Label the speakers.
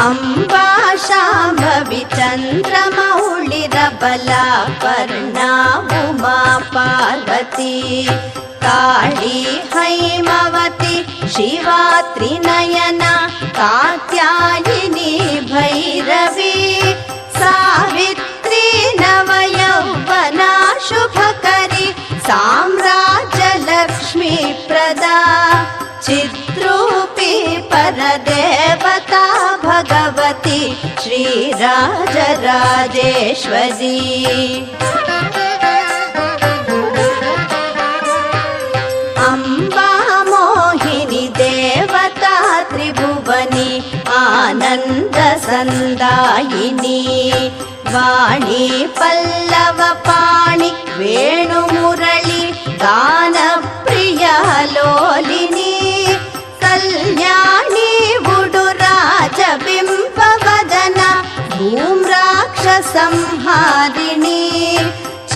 Speaker 1: अम्बा शाम्भवी चन्द्रमौळिरबला पर्णा उमा पार्वती काळी हैमवती शिवा त्रिनयना कात्यायिनी भैरवी सावित्री नवयौवना शुभकरी साम्राज्यलक्ष्मी प्रदा चिद्रूपी परदेवता भगवती श्रीराजराजेश्वरी अम्बा मोहिनी देवता त्रिभुवनी आनन्दसन्दायिनी वाणी पल्लवपाणि वेणुमुरळि गानप्रिया लोलिनी कल्याणी उडुराजबिम्बवदना धूम्राक्षसंहारिणी